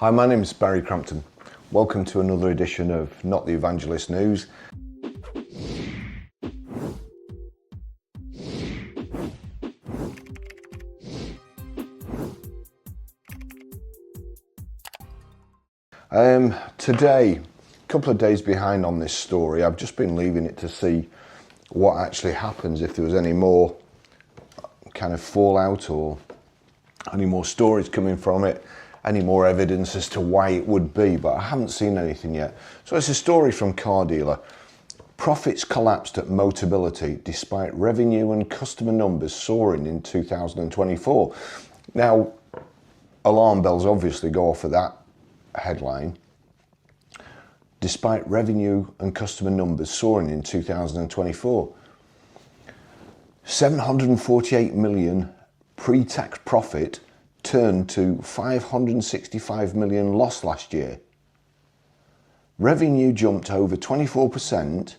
Hi, my name is Barrie Crampton. Welcome to another edition of Not the Evangelist News. Today, a couple of days behind on this story. I've just been leaving it to see what actually happens, if there was any more kind of fallout or any more stories coming from it, any more evidence as to why it would be, but I haven't seen anything yet. So it's a story from Car Dealer. Profits collapsed at Motability despite revenue and customer numbers soaring in 2024. Now, alarm bells obviously go off of that headline. Despite revenue and customer numbers soaring in 2024. 748 million pre-tax profit turned to 565 million loss last year. Revenue jumped over 24%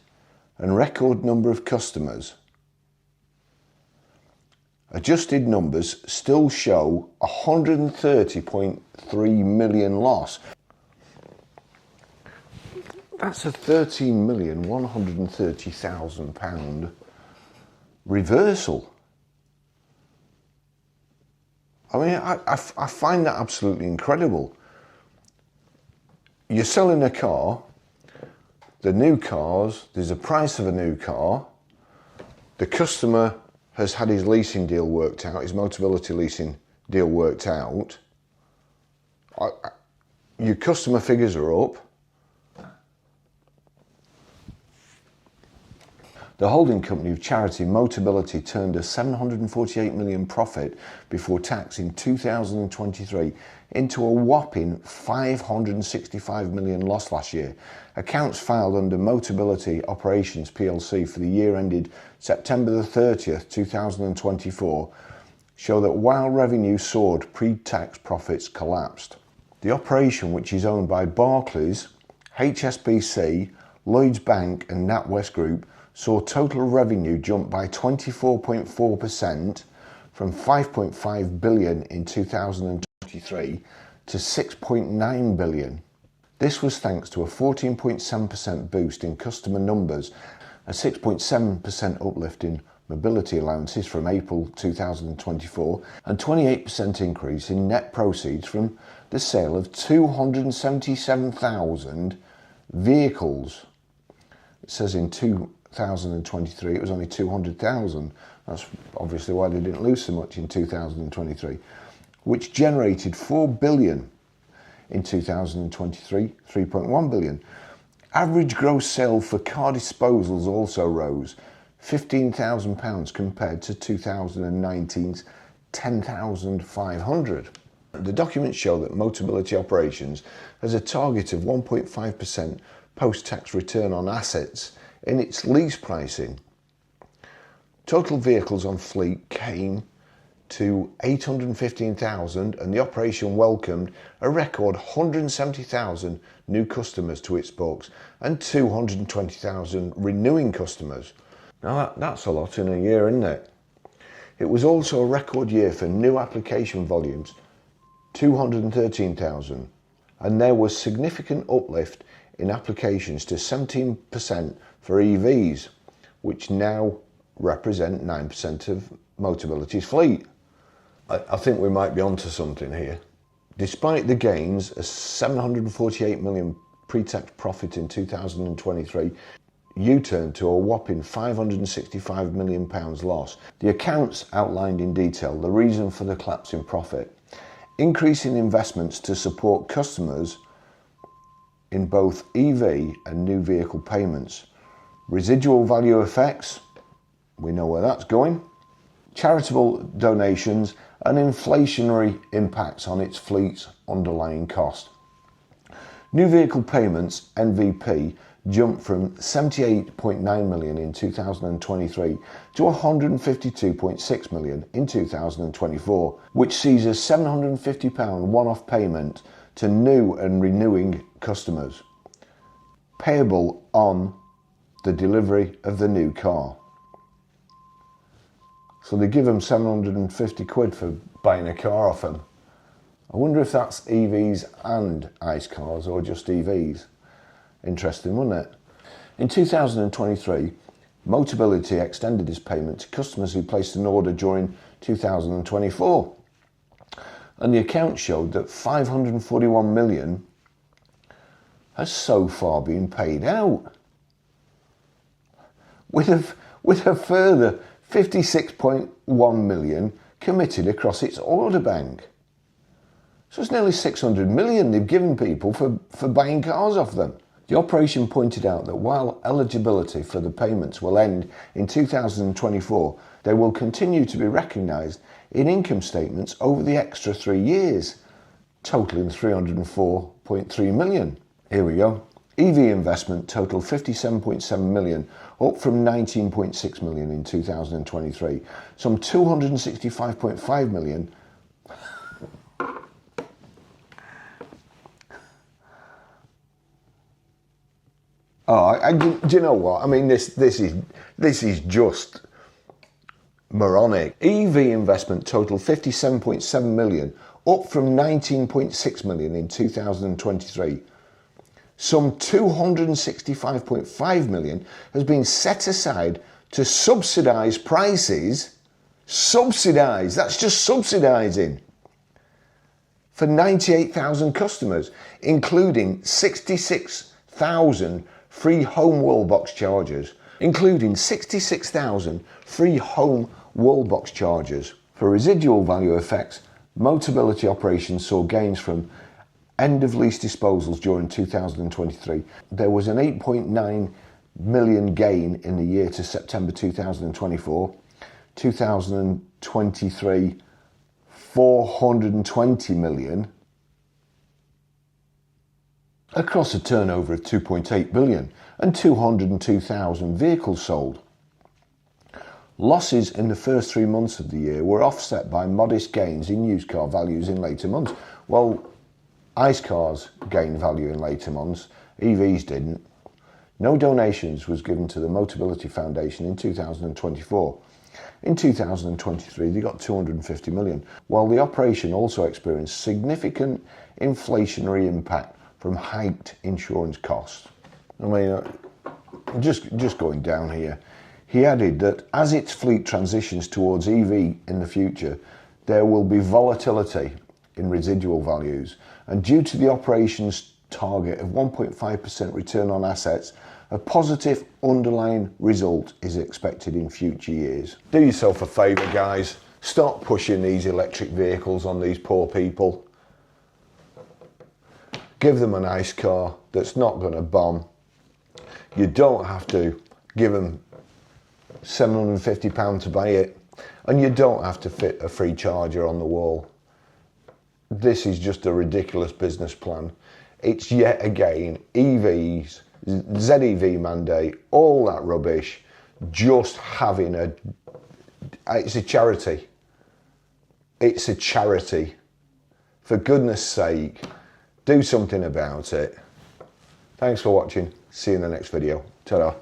and record number of customers. Adjusted numbers still show 130.3 million loss. That's a £13,130,000 reversal. I mean, I find that absolutely incredible. You're selling a car, the new cars, there's a price of a new car, the customer has had his leasing deal worked out, his Motability leasing deal worked out, your customer figures are up. The holding company of charity Motability turned a 748 million profit before tax in 2023 into a whopping 565 million loss last year. Accounts filed under Motability Operations plc for the year ended September the 30th, 2024 show that while revenue soared, pre-tax profits collapsed. The operation, which is owned by Barclays, HSBC, Lloyds Bank and NatWest Group, saw total revenue jump by 24.4% from 5.5 billion in 2023 to 6.9 billion. This was thanks to a 14.7% boost in customer numbers, a 6.7% uplift in mobility allowances from April 2024, and 28% increase in net proceeds from the sale of 277,000 vehicles. It says in 2023 it was only 200,000. That's obviously why they didn't lose so much in 2023, which generated 4 billion in 2023, 3.1 billion. Average gross sale for car disposals also rose £15,000 compared to 2019's 10,500. The documents show that Motability Operations has a target of 1.5% post-tax return on assets in its lease pricing. Total vehicles on fleet came to 815,000 and the operation welcomed a record 170,000 new customers to its books and 220,000 renewing customers. Now that's a lot in a year, isn't it? It was also a record year for new application volumes, 213,000, and there was significant uplift in applications to 17% for EVs, which now represent 9% of Motability's fleet. I think we might be onto something here. Despite the gains, a 748 million pre-tax profit in 2023 U-turned to a whopping 565 million pounds loss. The accounts outlined in detail the reason for the collapse in profit. Increasing investments to support customers in both EV and new vehicle payments. Residual value effects, we know where that's going. Charitable donations and inflationary impacts on its fleet's underlying cost. New vehicle payments, NVP, jumped from 78.9 million in 2023 to 152.6 million in 2024, which sees a £750 one-off payment to new and renewing customers, payable on the delivery of the new car. So they give them 750 quid for buying a car off them. I wonder if that's EVs and ICE cars or just EVs. Interesting, wouldn't it? In 2023, Motability extended its payment to customers who placed an order during 2024. And the account showed that 541 million has so far been paid out, with a further 56.1 million committed across its order bank. So it's nearly 600 million they've given people for buying cars off them. The operation pointed out that while eligibility for the payments will end in 2024, they will continue to be recognised in income statements over the extra 3 years, totalling 304.3 million. Here we go. EV investment totaled 57.7 million, up from 19.6 million in 2023. Some 265.5 million do you know what? I mean, this is just moronic. EV investment totaled 57.7 million, up from 19.6 million in 2023. Some 265.5 million has been set aside to subsidise prices. Subsidise, that's just subsidising. For 98,000 customers, including 66,000 free home wallbox chargers, For residual value effects, Motability operations saw gains from end of lease disposals during 2023. There was an 8.9 million gain in the year to September 2024. 2023, 420 million. Across a turnover of 2.8 billion and 202,000 vehicles sold. Losses in the first 3 months of the year were offset by modest gains in used car values in later months. Well, ICE cars gained value in later months, EVs didn't. No donations was given to the Motability Foundation in 2024. In 2023, they got 250 million, while the operation also experienced significant inflationary impact from hiked insurance costs. I mean, just going down here, he added that as its fleet transitions towards EV in the future, there will be volatility in residual values, and due to the operation's target of 1.5% return on assets, a positive underlying result is expected in future years. Do yourself a favour, guys. Stop pushing these electric vehicles on these poor people. Give them an ICE car that's not going to bomb. You don't have to give them £750 to buy it, and you don't have to fit a free charger on the wall. This is just a ridiculous business plan. It's yet again EVs, ZEV mandate, all that rubbish, just having it's a charity. It's a charity. For goodness sake, do something about it. Thanks for watching. See you in the next video. Ta-da.